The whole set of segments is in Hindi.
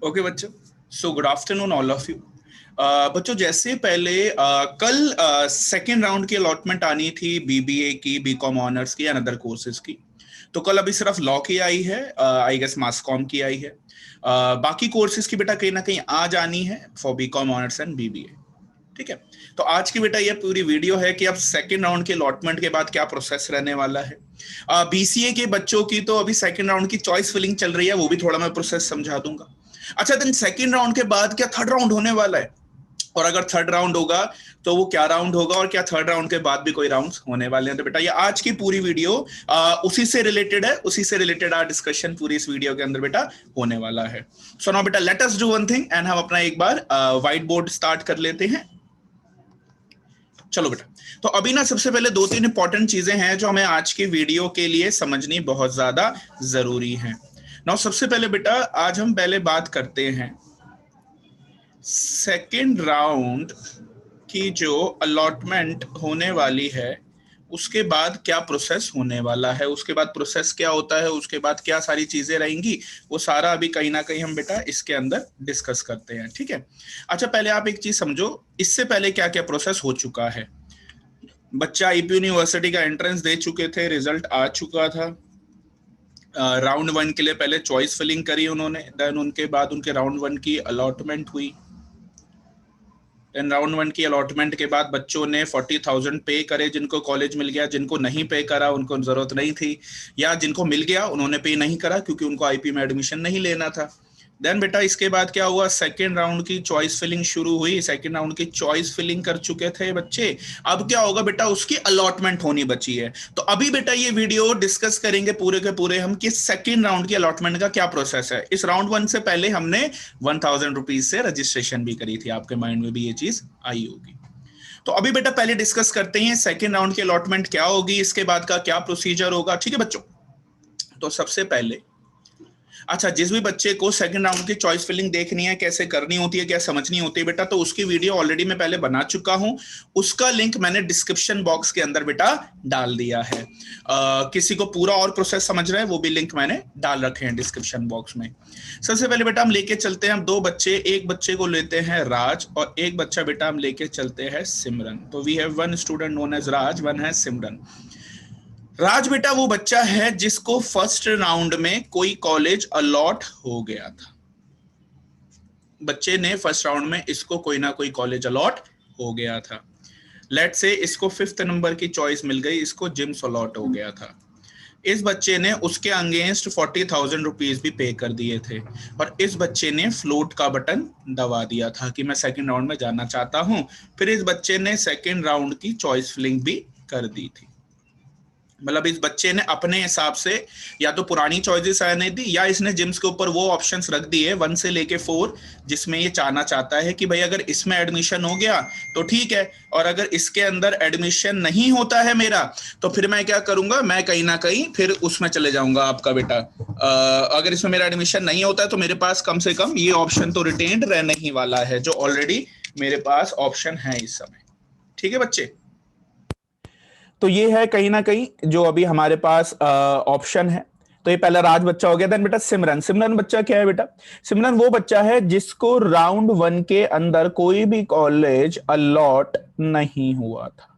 ओके बच्चों, so good afternoon all of you. बच्चों जैसे पहले कल सेकेंड राउंड की अलॉटमेंट आनी थी बीबीए की, बीकॉम ऑनर्स की, अनदर कोर्सेज की। तो कल अभी सिर्फ लॉ की आई है, आई गेस मास कॉम की आई है। बाकी कोर्सेज की बेटा कहीं ना कहीं आज आनी है for BCom honours and BBA. ठीक है, तो आज की बेटा ये पूरी वीडियो है कि अब सेकेंड राउंड के अलॉटमेंट के बाद क्या प्रोसेस रहने वाला है। बीसीए के बच्चों की तो अभी सेकेंड राउंड की चॉइस फिलिंग चल रही है, वो भी थोड़ा मैं प्रोसेस समझा दूंगा। अच्छा, देन सेकेंड राउंड के बाद क्या थर्ड राउंड होने वाला है, और अगर थर्ड राउंड होगा तो वो क्या राउंड होगा, और क्या थर्ड राउंड के बाद भी कोई राउंड्स होने वाले हैं। तो बेटा ये आज की पूरी वीडियो उसी से रिलेटेड है, उसी से रिलेटेड डिस्कशन पूरी इस वीडियो के अंदर बेटा होने वाला है। सो नाउ बेटा let us do one thing and हम अपना एक बार व्हाइट बोर्ड स्टार्ट कर लेते हैं। चलो बेटा, तो अभी ना सबसे पहले दो तीन इंपॉर्टेंट चीजें हैं जो हमें आज की वीडियो के लिए समझनी बहुत ज्यादा जरूरी है। नाउ सबसे पहले बेटा आज हम पहले बात करते हैं सेकेंड राउंड की जो अलॉटमेंट होने वाली है उसके बाद क्या प्रोसेस होने वाला है, उसके बाद प्रोसेस क्या होता है, उसके बाद क्या सारी चीजें रहेंगी, वो सारा अभी कहीं ना कहीं हम बेटा इसके अंदर डिस्कस करते हैं। ठीक है, अच्छा पहले आप एक चीज समझो, इससे पहले क्या क्या प्रोसेस हो चुका है। बच्चा आईपी यूनिवर्सिटी का एंट्रेंस दे चुके थे, रिजल्ट आ चुका था। राउंड वन के लिए पहले चॉइस फिलिंग करी उन्होंने, देन उनके बाद उनके राउंड वन की अलॉटमेंट हुई। देन राउंड वन की अलॉटमेंट के बाद बच्चों ने 40,000 पे करे, जिनको कॉलेज मिल गया, जिनको नहीं पे करा उनको जरूरत नहीं थी, या जिनको मिल गया उन्होंने पे नहीं करा क्योंकि उनको आईपी में एडमिशन नहीं लेना था। देन बेटा इसके बाद क्या हुआ, सेकेंड राउंड की चॉइस फिलिंग शुरू हुई। सेकेंड राउंड की चॉइस फिलिंग कर चुके थे बच्चे, अब क्या होगा बेटा, उसकी अलॉटमेंट होनी बची है। तो अभी बेटा ये वीडियो डिस्कस करेंगे पूरे के पूरे हम कि सेकेंड राउंड की अलॉटमेंट का क्या प्रोसेस है। इस राउंड वन से पहले हमने 1,000 रुपीज से रजिस्ट्रेशन भी करी थी, आपके माइंड में भी ये चीज आई होगी। तो अभी बेटा पहले डिस्कस करते हैं सेकेंड राउंड की अलॉटमेंट क्या होगी, इसके बाद का क्या प्रोसीजर होगा। ठीक है बच्चों, तो सबसे पहले अच्छा, जिस भी बच्चे को सेकंड राउंड की चॉइस फिलिंग देखनी है, कैसे करनी होती है, क्या समझनी होती है बेटा, तो उसकी वीडियो ऑलरेडी मैं पहले बना चुका हूं, उसका लिंक मैंने डिस्क्रिप्शन बॉक्स के अंदर बेटा डाल दिया है। किसी को पूरा और प्रोसेस समझ रहे हैं वो भी लिंक मैंने डाल रखे हैं डिस्क्रिप्शन बॉक्स में। सबसे पहले बेटा हम लेके चलते हैं, हम दो बच्चे, एक बच्चे को लेते हैं राज और एक बच्चा बेटा हम लेके चलते हैं सिमरन। तो we have one student known as Raj, one है सिमरन। राज बेटा वो बच्चा है जिसको फर्स्ट राउंड में कोई कॉलेज अलॉट हो गया था। बच्चे ने फर्स्ट राउंड में इसको कोई ना कोई कॉलेज अलॉट हो गया था। लेट से इसको फिफ्थ नंबर की चॉइस मिल गई, इसको जिम्स अलॉट हो गया था। इस बच्चे ने उसके अगेंस्ट 40,000 रुपीज भी पे कर दिए थे, और इस बच्चे ने फ्लोट का बटन दबा दिया था कि मैं सेकंड राउंड में जाना चाहता हूं। फिर इस बच्चे ने सेकंड राउंड की चॉइस फिलिंग भी कर दी थी। मतलब इस बच्चे ने अपने हिसाब से या तो पुरानी चॉइसेस आने दी, या इसने जिम्स के ऊपर वो ऑप्शंस रख दिए 1 से लेके 4 जिसमें ये चाहना चाहता है कि भाई अगर इसमें एडमिशन हो गया तो ठीक है, और अगर इसके अंदर एडमिशन नहीं होता है मेरा तो फिर मैं क्या करूंगा, मैं कहीं ना कहीं फिर उसमें चले जाऊंगा आपका बेटा। अगर इसमें मेरा एडमिशन नहीं होता है तो मेरे पास कम से कम ये ऑप्शन तो रिटेन्ड रहने ही वाला है, जो ऑलरेडी मेरे पास ऑप्शन है इस समय। ठीक है बच्चे, तो ये है कहीं ना कहीं जो अभी हमारे पास ऑप्शन है। तो ये पहला राज बच्चा हो गया। देन बेटा सिमरन, सिमरन बच्चा क्या है बेटा, सिमरन वो बच्चा है जिसको राउंड वन के अंदर कोई भी कॉलेज अलॉट नहीं हुआ था,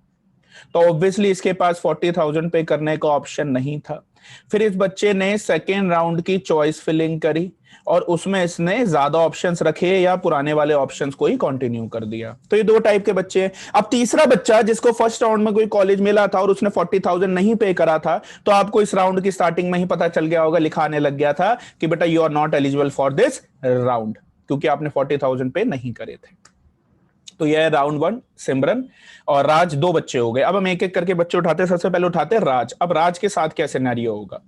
तो ऑब्वियसली इसके पास 40,000 पे करने का ऑप्शन नहीं था। फिर इस बच्चे ने सेकेंड राउंड की चॉइस फिलिंग करी और उसमें इसने ज्यादा ऑप्शंस रखे या पुराने वाले ऑप्शंस को ही कंटिन्यू कर दिया। तो ये दो टाइप के बच्चे हैं। अब तीसरा बच्चा जिसको फर्स्ट राउंड में कोई कॉलेज मिला था और उसने 40,000 नहीं पे करा था, तो आपको इस राउंड की स्टार्टिंग में ही पता चल गया होगा, लिखा आने लग गया था कि बेटा you are not eligible for this round, क्योंकि आपने 40,000 पे नहीं करे थे। तो यह है राउंड वन, सिमरन और राज, दो बच्चे हो गए। अब हम एक एक करके बच्चे उठाते हैं। सबसे पहले उठाते हैं राज। अब राज के साथ क्या सिनेरियो होगा,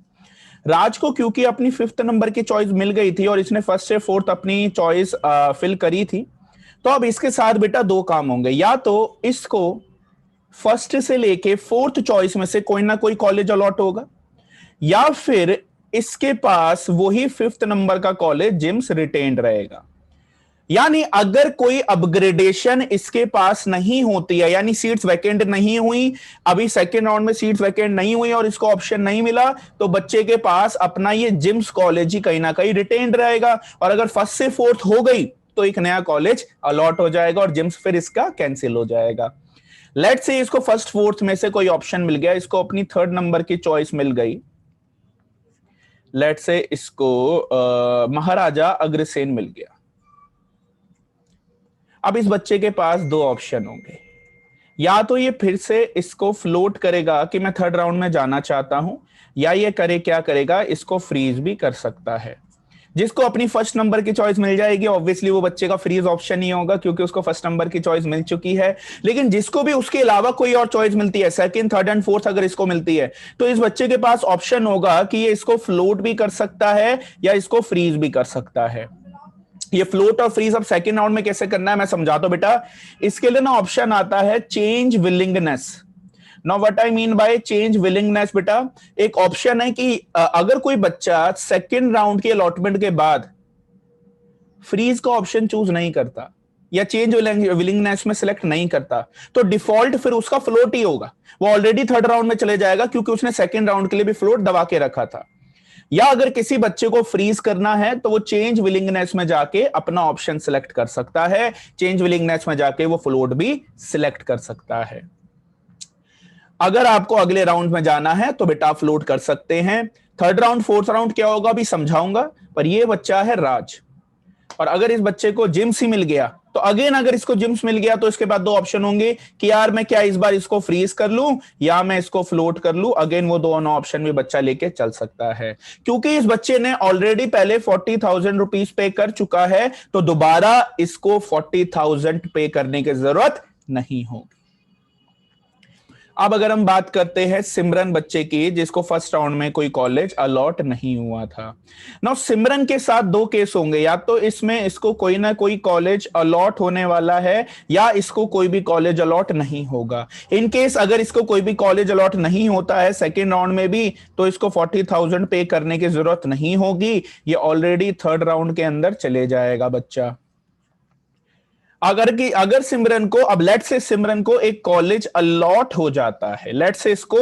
राज को क्योंकि अपनी फिफ्थ नंबर की चॉइस मिल गई थी और इसने फर्स्ट से फोर्थ अपनी चॉइस फिल करी थी, तो अब इसके साथ बेटा दो काम होंगे। या तो इसको फर्स्ट से लेके फोर्थ चॉइस में से कोई ना कोई कॉलेज अलॉट होगा, या फिर इसके पास वही फिफ्थ नंबर का कॉलेज जिम्स रिटेन्ड रहेगा। यानी अगर कोई अपग्रेडेशन इसके पास नहीं होती है, यानी सीट्स वैकेंट नहीं हुई, अभी सेकेंड राउंड में सीट्स वैकेंट नहीं हुई और इसको ऑप्शन नहीं मिला, तो बच्चे के पास अपना ये जिम्स कॉलेज ही कहीं ना कहीं रिटेन्ड रहेगा। और अगर फर्स्ट से फोर्थ हो गई तो एक नया कॉलेज अलॉट हो जाएगा और जिम्स फिर इसका कैंसिल हो जाएगा। लेट्स से इसको फर्स्ट फोर्थ में से कोई ऑप्शन मिल गया, इसको अपनी थर्ड नंबर की चॉइस मिल गई। लेट्स से इसको महाराजा अग्रसेन मिल गया। अब इस बच्चे के पास दो ऑप्शन होंगे, या तो ये फिर से इसको फ्लोट करेगा कि मैं थर्ड राउंड में जाना चाहता हूं, या ये क्या करेगा, इसको फ्रीज भी कर सकता है। जिसको अपनी फर्स्ट नंबर की चॉइस मिल जाएगी ऑब्वियसली वो बच्चे का फ्रीज ऑप्शन ही होगा, क्योंकि उसको फर्स्ट नंबर की चॉइस मिल चुकी है। लेकिन जिसको भी उसके अलावा कोई और चॉइस मिलती है, सेकंड, थर्ड एंड फोर्थ अगर इसको मिलती है, तो इस बच्चे के पास ऑप्शन होगा कि ये इसको फ्लोट भी कर सकता है या इसको फ्रीज भी कर सकता है। ये फ्लोट और फ्रीज अब सेकंड राउंड में कैसे करना है मैं समझाता हूं बेटा। इसके लिए ना ऑप्शन आता है change willingness. Now what I mean by change willingness बेटा, एक ऑप्शन है कि अगर कोई बच्चा सेकंड राउंड के अलॉटमेंट के बाद फ्रीज का ऑप्शन चूज नहीं करता या चेंज विलिंगनेस में सिलेक्ट नहीं करता, तो डिफॉल्ट फिर उसका फ्लोट ही होगा, वो ऑलरेडी थर्ड राउंड में चले जाएगा क्योंकि उसने सेकंड राउंड के लिए भी फ्लोट दबा के रखा था। या अगर किसी बच्चे को फ्रीज करना है तो वो चेंज विलिंगनेस में जाके अपना ऑप्शन सिलेक्ट कर सकता है, चेंज विलिंगनेस में जाके वो फ्लोट भी सिलेक्ट कर सकता है। अगर आपको अगले राउंड में जाना है तो बेटा फ्लोट कर सकते हैं। थर्ड राउंड फोर्थ राउंड क्या होगा अभी समझाऊंगा, पर ये बच्चा है राज, और अगर इस बच्चे को जिम्स ही मिल गया तो अगेन अगर इसको जिम्स मिल गया तो इसके बाद दो ऑप्शन होंगे कि यार मैं क्या इस बार इसको फ्रीज कर लूं या मैं इसको फ्लोट कर लूं। अगेन वो दोनों ऑप्शन में बच्चा लेके चल सकता है, क्योंकि इस बच्चे ने ऑलरेडी पहले 40,000 रुपीज पे कर चुका है, तो दोबारा इसको 40,000 पे करने की जरूरत नहीं होगी। अब अगर हम बात करते हैं सिमरन बच्चे की, जिसको फर्स्ट राउंड में कोई कॉलेज अलॉट नहीं हुआ था। नाउ सिमरन के साथ दो केस होंगे, या तो इसमें इसको कोई ना कोई कॉलेज अलॉट होने वाला है या इसको कोई भी कॉलेज अलॉट नहीं होगा। इन केस अगर इसको कोई भी कॉलेज अलॉट नहीं होता है सेकेंड राउंड में भी, तो इसको 40,000 पे करने की जरूरत नहीं होगी, ये ऑलरेडी थर्ड राउंड के अंदर चले जाएगा बच्चा। अगर सिमरन को, अब लेट से सिमरन को एक कॉलेज अलॉट हो जाता है, लेट से इसको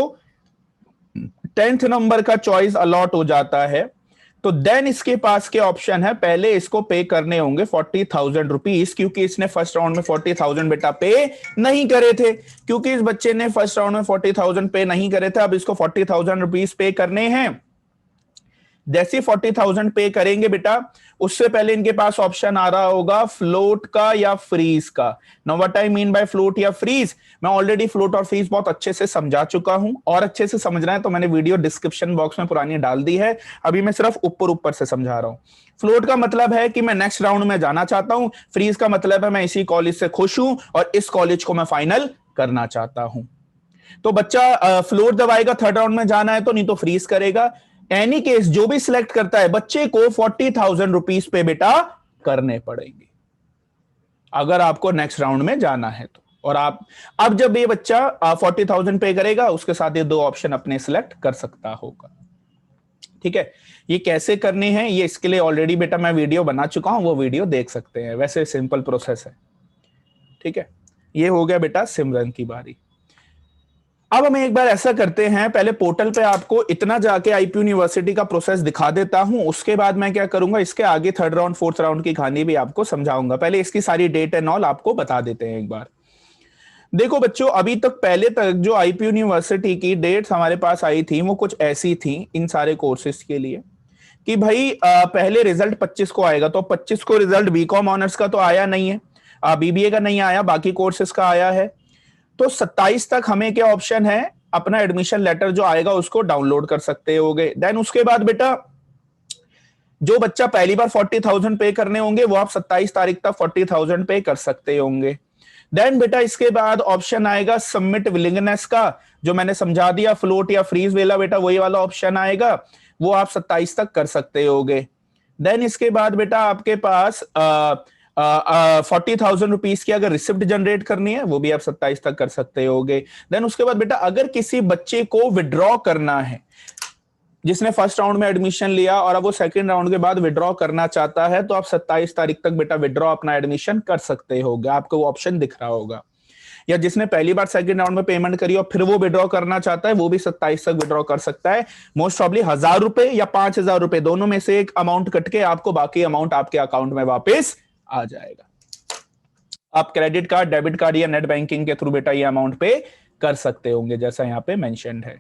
10th नंबर का चॉइस अलॉट हो जाता है, तो देन इसके पास के ऑप्शन है, पहले इसको पे करने होंगे 40,000 रुपीज, क्योंकि इसने फर्स्ट राउंड में 40,000 बेटा पे नहीं करे थे। क्योंकि इस बच्चे ने फर्स्ट राउंड में 40,000 पे नहीं करे थे, अब इसको 40,000 रुपीज पे करने हैं। जैसे 40,000 पे करेंगे बेटा, उससे पहले इनके पास ऑप्शन आ रहा होगा फ्लोट का या फ्रीज का। Now what I mean by float या फ्रीज, मैं ऑलरेडी फ्लोट और फ्रीज बहुत अच्छे से समझा चुका हूं, और अच्छे से समझना है तो मैंने वीडियो डिस्क्रिप्शन बॉक्स में पुरानी डाल दी है, अभी मैं सिर्फ ऊपर ऊपर से समझा रहा हूं। फ्लोट का मतलब है कि मैं नेक्स्ट राउंड में जाना चाहता हूं, फ्रीज का मतलब है मैं इसी कॉलेज से खुश हूं और इस कॉलेज को मैं फाइनल करना चाहता हूं। तो बच्चा फ्लोट दबाएगा, थर्ड राउंड में जाना है तो, नहीं तो फ्रीज करेगा। एनी केस जो भी सिलेक्ट करता है बच्चे को 40,000 रुपीज पे बेटा करने पड़ेंगे अगर आपको नेक्स्ट राउंड में जाना है तो। और आप अब जब ये बच्चा 40,000 पे करेगा, उसके साथ ये दो ऑप्शन अपने सिलेक्ट कर सकता होगा। ठीक है, ये कैसे करने हैं ये इसके लिए ऑलरेडी बेटा मैं वीडियो बना चुका हूं, वो वीडियो देख सकते हैं, वैसे सिंपल प्रोसेस है। ठीक है, ये हो गया बेटा सिमरन की बारी। अब हम एक बार ऐसा करते हैं, पहले पोर्टल पे आपको इतना जाके आईपी यूनिवर्सिटी का प्रोसेस दिखा देता हूं, उसके बाद मैं क्या करूंगा, इसके आगे थर्ड राउंड फोर्थ राउंड की कहानी भी आपको समझाऊंगा। पहले इसकी सारी डेट एंड ऑल आपको बता देते हैं एक बार। देखो बच्चों, अभी तक पहले तक जो आईपी यूनिवर्सिटी की डेट्स हमारे पास आई थी वो कुछ ऐसी थी इन सारे कोर्सेज के लिए कि भाई पहले रिजल्ट 25 को आएगा, तो 25 को रिजल्ट बीकॉम ऑनर्स का तो आया नहीं है, बीबीए का नहीं आया, बाकी कोर्सेज का आया है। तो 27 तक हमें क्या ऑप्शन है, अपना एडमिशन लेटर जो आएगा उसको डाउनलोड कर सकते होगे। देन उसके बाद बेटा जो बच्चा पहली बार 40,000 पे करने होंगे वो आप 27 तारीख तक 40,000 पे कर सकते होंगे। देन बेटा इसके बाद ऑप्शन आएगा सबमिट विलिंगनेस का, जो मैंने समझा दिया, फ्लोट या फ्रीज वाला बेटा वही वाला ऑप्शन आएगा, वो आप 27 तक कर सकते होगे। देन इसके बाद बेटा आपके पास 40,000 रुपीज की अगर रिसिप्ट जनरेट करनी है वो भी आप 27 तक कर सकते होगे। देन उसके बाद बेटा अगर किसी बच्चे को विड्रॉ करना है, जिसने फर्स्ट राउंड में एडमिशन लिया और अब वो सेकंड राउंड के बाद विड्रॉ करना चाहता है, तो आप 27 तारीख तक बेटा विड्रॉ अपना एडमिशन कर सकते होगा, आपको वो ऑप्शन दिख रहा होगा। या जिसने पहली बार सेकंड राउंड में पेमेंट करी और फिर वो विड्रॉ करना चाहता है, वो भी 27 तक विड्रॉ कर सकता है। मोस्ट प्रॉब्ली 1000 रुपए या 5000 रुपए, दोनों में से एक अमाउंट कट के आपको बाकी अमाउंट आपके अकाउंट में वापस आ जाएगा। आप क्रेडिट कार्ड, डेबिट कार्ड या नेट बैंकिंग के थ्रू बेटा ये अमाउंट पे कर सकते होंगे, जैसा यहाँ पे मेंशन्ड है।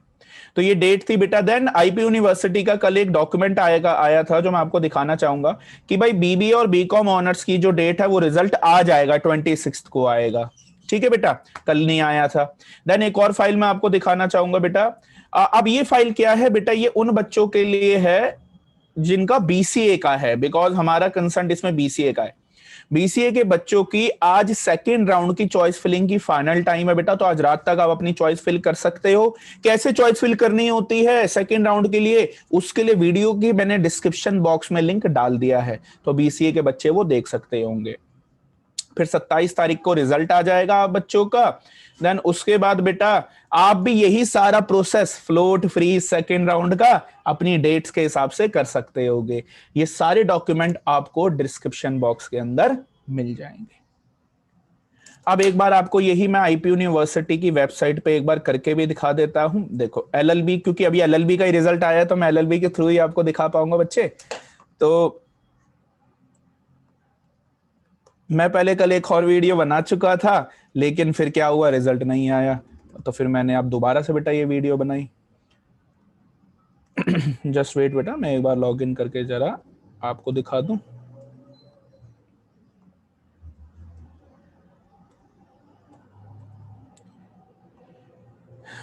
तो ये डेट थी बेटा। देन आईपी यूनिवर्सिटी का कल एक डॉक्यूमेंट आया था जो मैं आपको दिखाना चाहूंगा कि भाई बीबीए और बीकॉम ऑनर्स की जो डेट है वो रिजल्ट आ जाएगा, 26 को आएगा। ठीक है बेटा, कल नहीं आया था। देन एक और फाइल मैं आपको दिखाना चाहूंगा बेटा। अब ये फाइल क्या है बेटा, ये उन बच्चों के लिए है जिनका बीसीए का है, बिकॉज हमारा कंसर्न इसमें बीसीए का है। बीसीए के बच्चों की आज सेकेंड राउंड की चॉइस फिलिंग की फाइनल टाइम है बेटा, तो आज रात तक आप अपनी चॉइस फिल कर सकते हो। कैसे चॉइस फिल करनी होती है सेकेंड राउंड के लिए, उसके लिए वीडियो की मैंने डिस्क्रिप्शन बॉक्स में लिंक डाल दिया है, तो बीसीए के बच्चे वो देख सकते होंगे। फिर 27 तारीख को रिजल्ट आ जाएगा आप बच्चों का। देन उसके बाद बेटा आप भी यही सारा process float, freeze, second round का अपनी डेट्स के हिसाब से कर सकते होगे। ये सारे डॉक्यूमेंट आपको डिस्क्रिप्शन बॉक्स के अंदर मिल जाएंगे। अब एक बार आपको यही मैं आईपी यूनिवर्सिटी की वेबसाइट पे एक बार करके भी दिखा देता हूं। देखो एलएलबी, क्योंकि अभी एलएलबी का ही रिजल्ट आया है तो मैं एलएलबी के थ्रू ही आपको दिखा पाऊंगा बच्चे। तो मैं पहले कल एक और वीडियो बना चुका था, लेकिन फिर क्या हुआ, रिजल्ट नहीं आया, तो फिर मैंने अब दोबारा से बेटा ये वीडियो बनाई। जस्ट वेट बेटा, मैं एक बार लॉग इन करके जरा आपको दिखा दूं।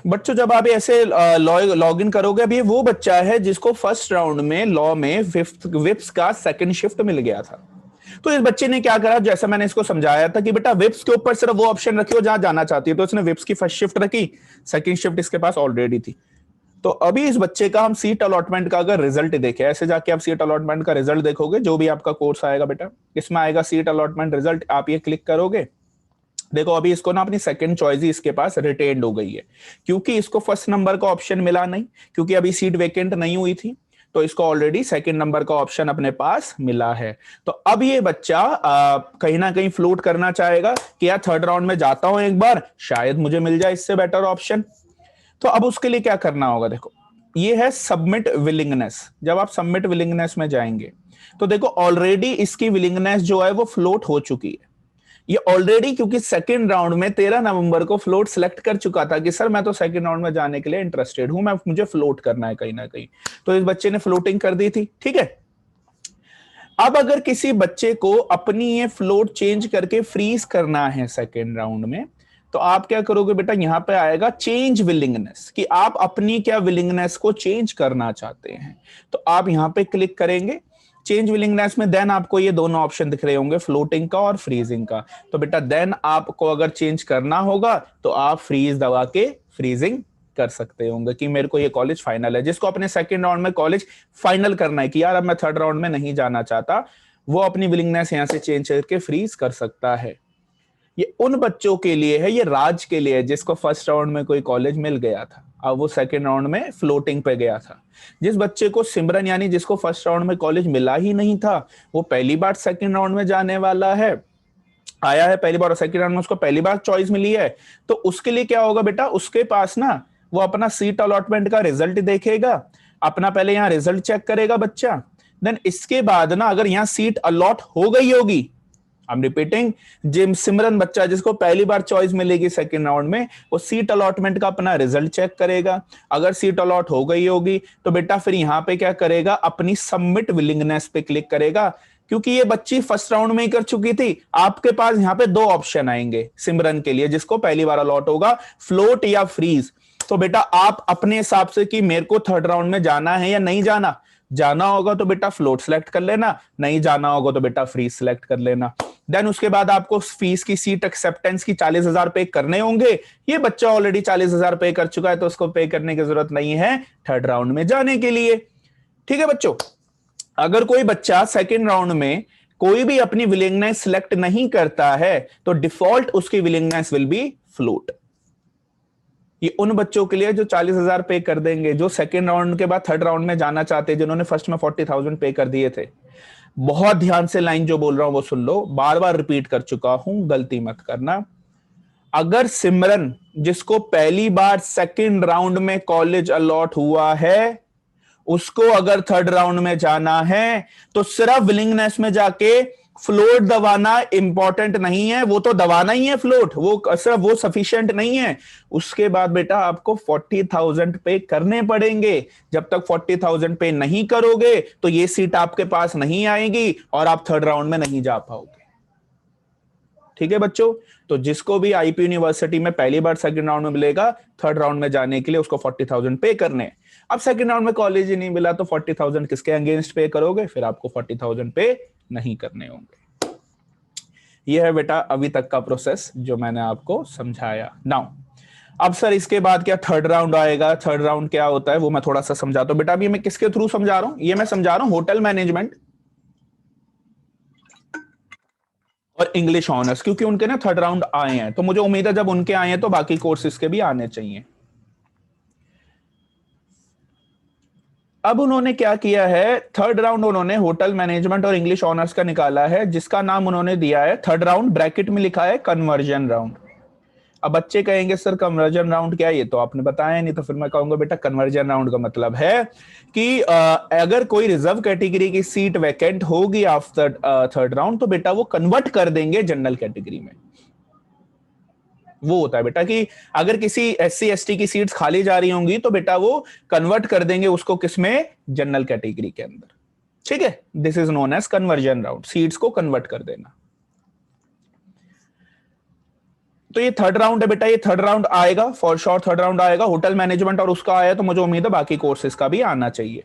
बच्चों जब आप ऐसे लॉग इन करोगे, अभी वो बच्चा है जिसको फर्स्ट राउंड में लॉ में विप्स का सेकंड शिफ्ट मिल गया था। तो इस बच्चे ने क्या करा, जैसा मैंने इसको समझाया था कि बेटा विप्स के ऊपर सिर्फ वो ऑप्शन रखी हो जहां जाना चाहती है, तो इसने विप्स की फर्स्ट शिफ्ट रखी, सेकंड शिफ्ट इसके पास ऑलरेडी थी। तो अभी इस बच्चे का हम सीट अलॉटमेंट का अगर रिजल्ट देखें, ऐसे जाके आप सीट अलॉटमेंट का रिजल्ट देखोगे, जो भी आपका कोर्स आएगा बेटा, इसमें आएगा सीट अलॉटमेंट रिजल्ट, आप ये क्लिक करोगे। देखो अभी इसको ना अपनी सेकंड चॉइस ही इसके पास रिटेन्ड हो गई है, क्योंकि इसको फर्स्ट नंबर का ऑप्शन मिला नहीं, क्योंकि अभी सीट वेकेंट नहीं हुई थी, तो इसको ऑलरेडी सेकंड नंबर का ऑप्शन अपने पास मिला है। तो अब ये बच्चा कहीं ना कहीं फ्लोट करना चाहेगा कि यार थर्ड राउंड में जाता हूं एक बार, शायद मुझे मिल जाए इससे बेटर ऑप्शन। तो अब उसके लिए क्या करना होगा, देखो ये है सबमिट विलिंगनेस। जब आप सबमिट विलिंगनेस में जाएंगे तो देखो ऑलरेडी इसकी विलिंगनेस जो है वो फ्लोट हो चुकी है। ये ऑलरेडी, क्योंकि सेकंड राउंड में 13 नवंबर को फ्लोट सिलेक्ट कर चुका था कि सर मैं तो सेकंड राउंड में जाने के लिए इंटरेस्टेड हूं, मैं मुझे फ्लोट करना है कहीं ना कहीं, तो इस बच्चे ने फ्लोटिंग कर दी थी। ठीक है, अब अगर किसी बच्चे को अपनी ये फ्लोट चेंज करके फ्रीज करना है सेकंड राउंड में, तो आप क्या करोगे बेटा, यहां पे आएगा चेंज विलिंगनेस, कि आप अपनी क्या विलिंगनेस को चेंज करना चाहते हैं। तो आप यहां पे क्लिक करेंगे चेंज विलिंगनेस में, देन आपको ये दोनों ऑप्शन दिख रहे होंगे, फ्लोटिंग का और फ्रीजिंग का। तो बेटा देन आपको अगर चेंज करना होगा तो आप फ्रीज दबा के फ्रीजिंग कर सकते होंगे कि मेरे को ये कॉलेज फाइनल है। जिसको अपने सेकंड राउंड में कॉलेज फाइनल करना है कि यार अब मैं थर्ड राउंड में नहीं जाना चाहता, वो अपनी विलिंगनेस यहां से चेंज करके फ्रीज कर सकता है। ये उन बच्चों के लिए है, ये राज के लिए है जिसको फर्स्ट राउंड में कोई कॉलेज मिल गया था, अब वो सेकंड राउंड में फ्लोटिंग पे गया था। जिस बच्चे को सिमरन यानी जिसको फर्स्ट राउंड में कॉलेज मिला ही नहीं था, वो पहली बार सेकंड राउंड में जाने वाला है, आया है पहली बार और सेकंड राउंड में उसको पहली बार चॉइस मिली है, तो उसके लिए क्या होगा बेटा, उसके पास ना वो अपना सीट अलॉटमेंट का रिजल्ट देखेगा, अपना पहले यहाँ रिजल्ट चेक करेगा बच्चा, देन इसके बाद ना अगर यहाँ सीट अलॉट हो गई होगी, आई एम रिपीटिंग, जिम सिमरन बच्चा जिसको पहली बार चॉइस मिलेगी सेकंड राउंड में, वो सीट अलॉटमेंट का अपना रिजल्ट चेक करेगा। अगर सीट अलॉट हो गई होगी तो बेटा फिर यहां पे क्या करेगा, अपनी सबमिट विलिंगनेस पे क्लिक करेगा, क्योंकि ये बच्ची फर्स्ट राउंड में ही कर चुकी थी। आपके पास यहाँ पे दो ऑप्शन आएंगे सिमरन के लिए, जिसको पहली बार अलॉट होगा, फ्लोट या फ्रीज। तो बेटा आप अपने हिसाब से कि मेरे को थर्ड राउंड में जाना है या नहीं जाना, जाना होगा तो बेटा फ्लोट सिलेक्ट कर लेना, नहीं जाना होगा तो बेटा फ्रीज सिलेक्ट कर लेना। देन उसके बाद आपको फीस की सीट एक्सेप्टेंस की 40,000 पे करने होंगे। ये बच्चा ऑलरेडी 40,000 पे कर चुका है, तो उसको पे करने की जरूरत नहीं है थर्ड राउंड में जाने के लिए। ठीक है बच्चों, अगर कोई बच्चा सेकेंड राउंड में कोई भी अपनी विलिंगनेस सिलेक्ट नहीं करता है तो डिफॉल्ट उसकी विलिंगनेस विल बी फ्लोट। ये उन बच्चों के लिए जो 40,000 पे कर देंगे, जो सेकेंड राउंड के बाद थर्ड राउंड में जाना चाहते हैं, जिन्होंने फर्स्ट में 40,000 पे कर दिए थे। बहुत ध्यान से लाइन जो बोल रहा हूं वो सुन लो, बार बार रिपीट कर चुका हूं, गलती मत करना। अगर सिमरन जिसको पहली बार सेकेंड राउंड में कॉलेज अलॉट हुआ है, उसको अगर थर्ड राउंड में जाना है, तो सिर्फ विलिंगनेस में जाके फ्लोट दबाना इंपॉर्टेंट नहीं है, वो तो दबाना ही है फ्लोट, वो सिर्फ वो सफिशिएंट नहीं है। उसके बाद बेटा आपको 40,000 पे करने पड़ेंगे। जब तक 40,000 पे नहीं करोगे तो ये सीट आपके पास नहीं आएगी और आप थर्ड राउंड में नहीं जा पाओगे। ठीक है बच्चों, तो जिसको भी आईपी यूनिवर्सिटी में पहली बार सेकंड राउंड में मिलेगा, थर्ड राउंड में जाने के लिए उसको 40,000 पे करने। अब सेकंड राउंड में कॉलेज ही नहीं मिला तो 40,000 किसके अगेंस्ट पे करोगे? फिर आपको 40,000 पे नहीं करने होंगे। यह है बेटा अभी तक का प्रोसेस जो मैंने आपको समझाया। नाउ अब सर इसके बाद क्या थर्ड राउंड आएगा? थर्ड राउंड क्या होता है वो मैं थोड़ा सा समझाता हूं बेटा। अभी मैं किसके थ्रू समझा रहा हूं? ये मैं समझा रहा हूं होटल मैनेजमेंट और इंग्लिश ऑनर्स, क्योंकि उनके ना थर्ड राउंड आए हैं, तो मुझे उम्मीद है जब उनके आए हैं तो बाकी कोर्सेज के भी आने चाहिए। अब उन्होंने क्या किया है, थर्ड राउंड उन्होंने होटल मैनेजमेंट और इंग्लिश ऑनर्स का निकाला है, जिसका नाम उन्होंने दिया है थर्ड राउंड, ब्रैकेट में लिखा है कन्वर्जन राउंड। अब बच्चे कहेंगे सर कन्वर्जन राउंड क्या है? ये तो आपने बताया नहीं, तो फिर मैं कहूंगा बेटा कन्वर्जन राउंड का मतलब है कि अगर कोई रिजर्व कैटेगरी की सीट वैकेंट होगी आफ्टर थर्ड राउंड, तो बेटा वो कन्वर्ट कर देंगे जनरल कैटेगरी में। वो होता है बेटा कि अगर किसी एससी एसटी की सीट्स खाली जा रही होंगी तो बेटा वो कन्वर्ट कर देंगे उसको किसमें? जनरल कैटेगरी के अंदर। ठीक है, this is known as conversion round, seats को कन्वर्ट कर देना। तो ये थर्ड राउंड है बेटा, ये थर्ड राउंड आएगा फॉर श्योर, थर्ड राउंड आएगा। होटल मैनेजमेंट और उसका आया तो मुझे उम्मीद है बाकी कोर्सेज का भी आना चाहिए।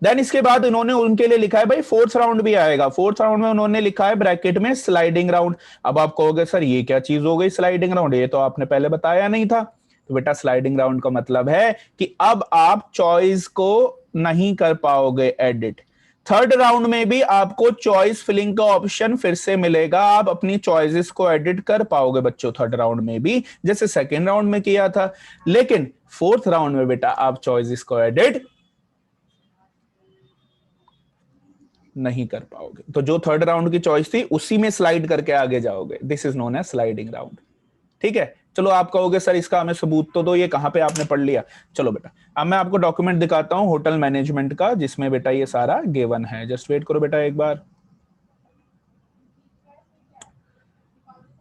देन इसके बाद इन्होंने उनके लिए लिखा है भाई फोर्थ राउंड भी आएगा। फोर्थ राउंड में उन्होंने लिखा है ब्रैकेट में स्लाइडिंग राउंड। अब आप कहोगे सर ये क्या चीज हो गई स्लाइडिंग राउंड, ये तो आपने पहले बताया नहीं था। तो बेटा स्लाइडिंग राउंड का मतलब है कि अब आप चॉइस को नहीं कर पाओगे एडिट। थर्ड राउंड में भी आपको चॉइस फिलिंग का ऑप्शन फिर से मिलेगा, आप अपनी चॉइसेस को एडिट कर पाओगे बच्चों थर्ड राउंड में भी, जैसे सेकेंड राउंड में किया था। लेकिन फोर्थ राउंड में बेटा आप चॉइसेस को एडिट नहीं कर पाओगे, तो जो थर्ड राउंड की चॉइस थी उसी में स्लाइड करके आगे जाओगे। This is known as sliding round. ठीक है, चलो आप कहोगे सर इसका हमें सबूत तो दो, ये कहां पे आपने पढ़ लिया? चलो बेटा अब मैं आपको डॉक्यूमेंट दिखाता हूं होटल मैनेजमेंट का, जिसमें बेटा ये सारा गिवन है। जस्ट वेट करो बेटा एक बार।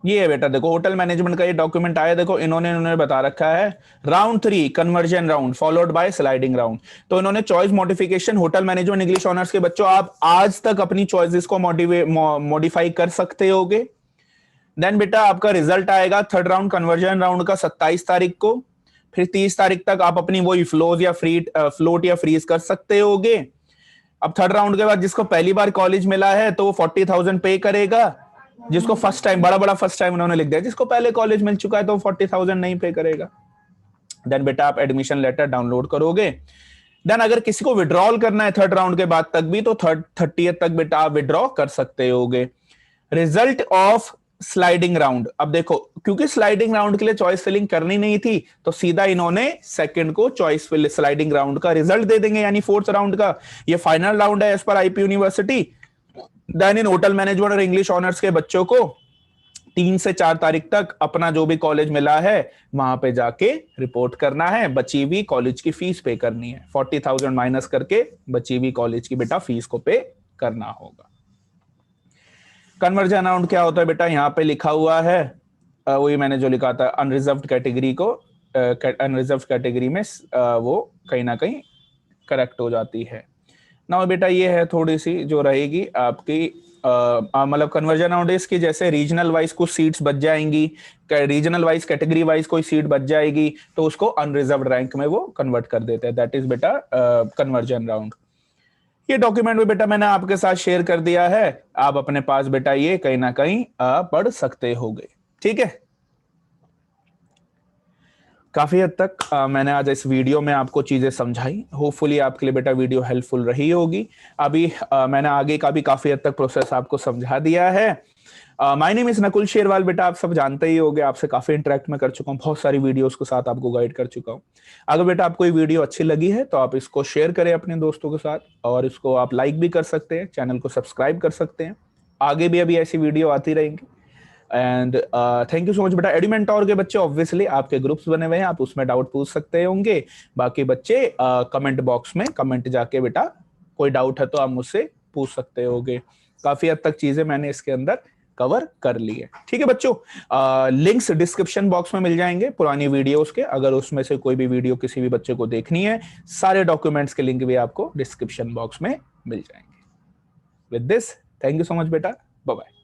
ये है बेटा, देखो होटल मैनेजमेंट का ये डॉक्यूमेंट आया, देखो इन्होंने बता रखा है round 3 conversion round followed by sliding round. तो इन्होंने choice modification, hotel management English honours के बच्चों आप आज तक अपनी चॉइसेस को मॉडिफाई कर सकते होगे। देन बेटा आपका रिजल्ट आएगा थर्ड राउंड कन्वर्जन राउंड का 27 तारीख को। फिर 30 तारीख तक आप अपनी वही फ्लोज या फ्लोट या फ्रीज कर सकते होगे। अब थर्ड राउंड के बाद जिसको पहली बार कॉलेज मिला है तो वो 40,000 पे करेगा। जिसको फर्स्ट टाइम, बड़ा बड़ा फर्स्ट टाइम उन्होंने लिख दिया, जिसको पहले कॉलेज मिल चुका है तो 40,000 नहीं पे करेगा। देन बेटा आप एडमिशन लेटर डाउनलोड करोगे। देन अगर किसी को विड्रॉल करना है थर्ड राउंड के बाद तक भी तो 30 तक बेटा आप विड्रॉ कर सकते होगे। रिजल्ट ऑफ स्लाइडिंग राउंड, अब देखो क्योंकि स्लाइडिंग राउंड के लिए चॉइस फिलिंग करनी नहीं थी तो सीधा इन्होंने सेकंड को चॉइस फिल स्लाइडिंग राउंड का रिजल्ट दे देंगे, यानी फोर्थ राउंड का। ये फाइनल राउंड है एज पर आईपी यूनिवर्सिटी। देन इन होटल मैनेजमेंट और इंग्लिश ऑनर्स के बच्चों को 3 से 4 तारीख तक अपना जो भी कॉलेज मिला है वहां पे जाके रिपोर्ट करना है, बची हुई कॉलेज की फीस पे करनी है। 40,000 माइनस करके बची हुई कॉलेज की बेटा फीस को पे करना होगा। कन्वर्जन राउंड क्या होता है बेटा, यहाँ पे लिखा हुआ है वही मैंने जो लिखा था, अनरिजर्व्ड कैटेगरी को अनरिजर्व्ड कैटेगरी में वो कहीं ना कहीं करेक्ट हो जाती है ना बेटा। ये है थोड़ी सी जो रहेगी आपकी मतलब कन्वर्जन राउंड इसकी, जैसे रीजनल वाइज कुछ सीट्स बच जाएंगी, रीजनल वाइज कैटेगरी वाइज कोई सीट बच जाएगी तो उसको अनरिजर्व्ड रैंक में वो कन्वर्ट कर देते हैं। दैट इज बेटा कन्वर्जन राउंड। ये डॉक्यूमेंट भी बेटा मैंने आपके साथ शेयर कर दिया है, आप अपने पास बेटा ये कहीं ना कहीं पढ़ सकते होगे। ठीक है, काफी हद तक मैंने आज इस वीडियो में आपको चीजें समझाई। होपफुली आपके लिए बेटा वीडियो हेल्पफुल रही होगी। अभी मैंने आगे का भी काफी हद तक प्रोसेस आपको समझा दिया है। My name is Nakul Sherwal. बेटा आप सब जानते ही होंगे, आपसे काफी इंटरेक्ट में कर चुका हूँ, बहुत सारी वीडियोस के साथ आपको गाइड कर चुका हूँ। अगर बेटा आपको ये वीडियो अच्छी लगी है तो आप इसको शेयर करें अपने दोस्तों के साथ, और इसको आप लाइक भी कर सकते हैं, चैनल को सब्सक्राइब कर सकते हैं। आगे भी अभी ऐसी वीडियो आती रहेंगी। And thank you so much बेटा। एडुमेंटोर के बच्चे ऑब्वियसली आपके ग्रुप्स बने हुए हैं, आप उसमें डाउट पूछ सकते होंगे। बाकी बच्चे कमेंट बॉक्स में कमेंट जाके बेटा कोई डाउट है तो आप मुझसे पूछ सकते होगे। काफी हद तक चीजें मैंने इसके अंदर कवर कर ली है। ठीक है बच्चों, लिंक्स डिस्क्रिप्शन बॉक्स में मिल जाएंगे पुरानी वीडियोस के। अगर उसमें से कोई भी वीडियो किसी भी बच्चे को देखनी है, सारे डॉक्यूमेंट्स के लिंक भी आपको डिस्क्रिप्शन बॉक्स में मिल जाएंगे। With this, thank you so much बेटा, बाय बाय।